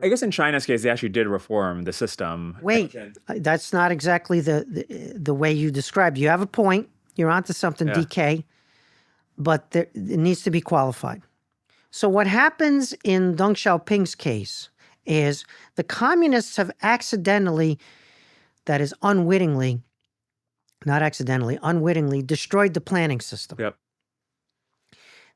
I guess in China's case, they actually did reform the system. Wait, that's not exactly the way you described. You have a point. You're onto something, Yeah. DK, but it needs to be qualified. So what happens in Deng Xiaoping's case is the communists have accidentally, that is unwittingly, not accidentally, unwittingly destroyed the planning system. Yep.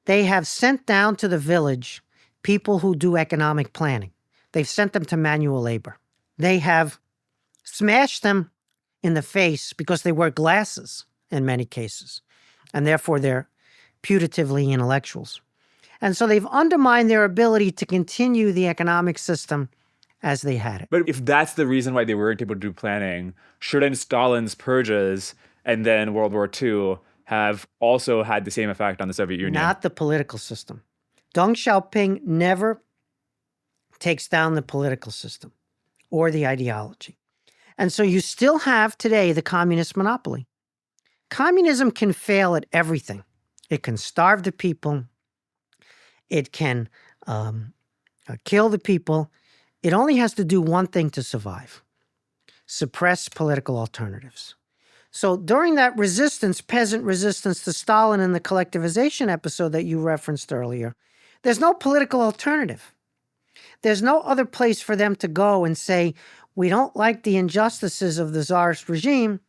They have sent down to the village people who do economic planning. They've sent them to manual labor. They have smashed them in the face because they wear glasses in many cases, and therefore they're putatively intellectuals. And so they've undermined their ability to continue the economic system as they had it. But if that's the reason why they weren't able to do planning, shouldn't Stalin's purges and then World War II have also had the same effect on the Soviet Union? Not the political system. Deng Xiaoping never takes down the political system or the ideology. And so you still have today the communist monopoly. Communism can fail at everything. It can starve the people. It can kill the people. It only has to do one thing to survive: suppress political alternatives. So during that resistance, peasant resistance to Stalin in the collectivization episode that you referenced earlier, there's no political alternative. There's no other place for them to go and say, we don't like the injustices of the czarist regime,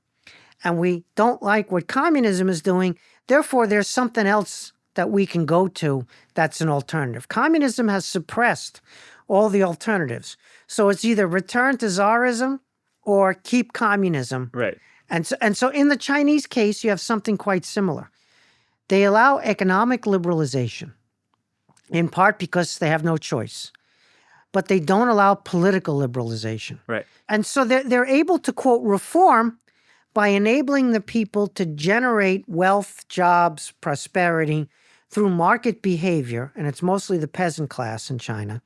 and we don't like what communism is doing. Therefore, there's something else that we can go to that's an alternative. Communism has suppressed all the alternatives. So it's either return to czarism or keep communism. Right. And so in the Chinese case, you have something quite similar. They allow economic liberalization, in part because they have no choice. But they don't allow political liberalization. Right. And so they're able to, quote, reform by enabling the people to generate wealth, jobs, prosperity through market behavior, and it's mostly the peasant class in China,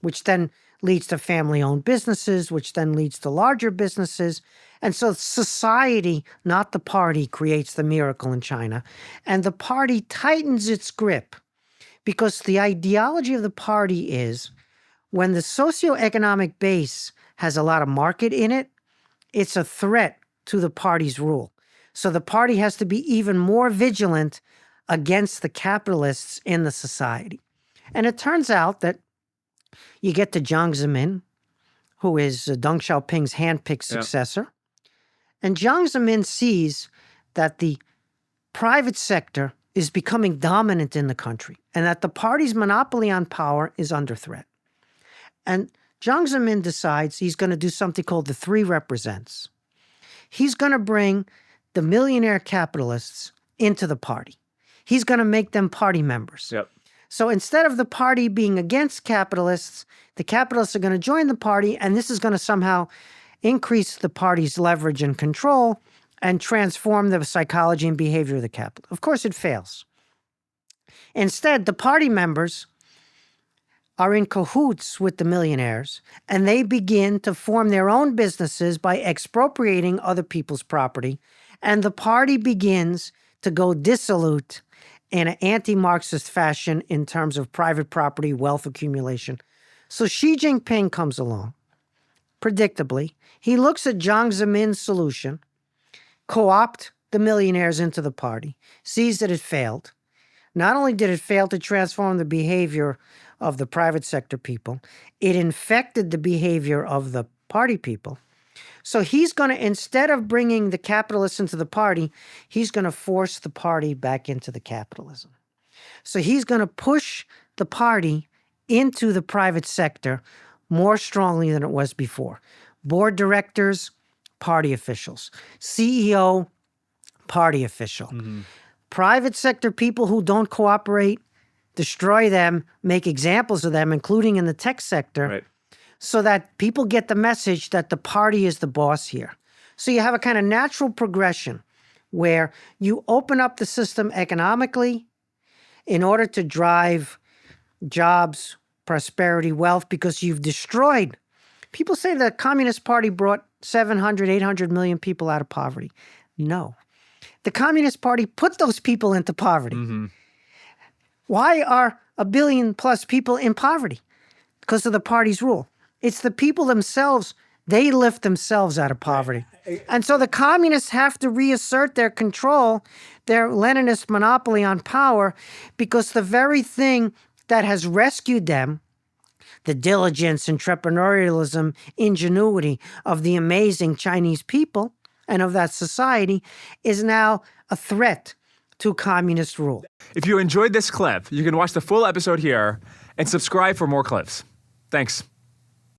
which then leads to family-owned businesses, which then leads to larger businesses. And so society, not the party, creates the miracle in China. And the party tightens its grip because the ideology of the party is when the socioeconomic base has a lot of market in it, it's a threat to the party's rule. So the party has to be even more vigilant against the capitalists in the society. And it turns out that you get to Jiang Zemin, who is Deng Xiaoping's handpicked successor. And Jiang Zemin sees that the private sector is becoming dominant in the country and that the party's monopoly on power is under threat. And Jiang Zemin decides he's going to do something called the Three Represents. He's going to bring the millionaire capitalists into the party. He's going to make them party members. Yep. So instead of the party being against capitalists, the capitalists are going to join the party, and this is going to somehow increase the party's leverage and control and transform the psychology and behavior of the capital. Of course, it fails. Instead, the party members are in cahoots with the millionaires, and they begin to form their own businesses by expropriating other people's property, and the party begins to go dissolute in an anti-Marxist fashion in terms of private property, wealth accumulation. So Xi Jinping comes along. Predictably, he looks at Jiang Zemin's solution, co-opt the millionaires into the party, sees that it failed. Not only did it fail to transform the behavior of the private sector people, it infected the behavior of the party people. So he's going to, instead of bringing the capitalists into the party, he's going to force the party back into the capitalism. So he's going to push the party into the private sector more strongly than it was before. Board directors, party officials. CEO, party official. Mm-hmm. Private sector people who don't cooperate, destroy them, make examples of them, including in the tech sector. Right. So that people get the message that the party is the boss here. So you have a kind of natural progression where you open up the system economically in order to drive jobs, prosperity, wealth, because you've destroyed. People say the Communist Party brought 700, 800 million people out of poverty. No. The Communist Party put those people into poverty. Mm-hmm. Why are 1 billion plus people in poverty? Because of the party's rule. It's the people themselves. They lift themselves out of poverty. And so the communists have to reassert their control, their Leninist monopoly on power, because the very thing that has rescued them, the diligence, entrepreneurialism, ingenuity of the amazing Chinese people and of that society, is now a threat to communist rule. If you enjoyed this clip, you can watch the full episode here and subscribe for more clips. Thanks.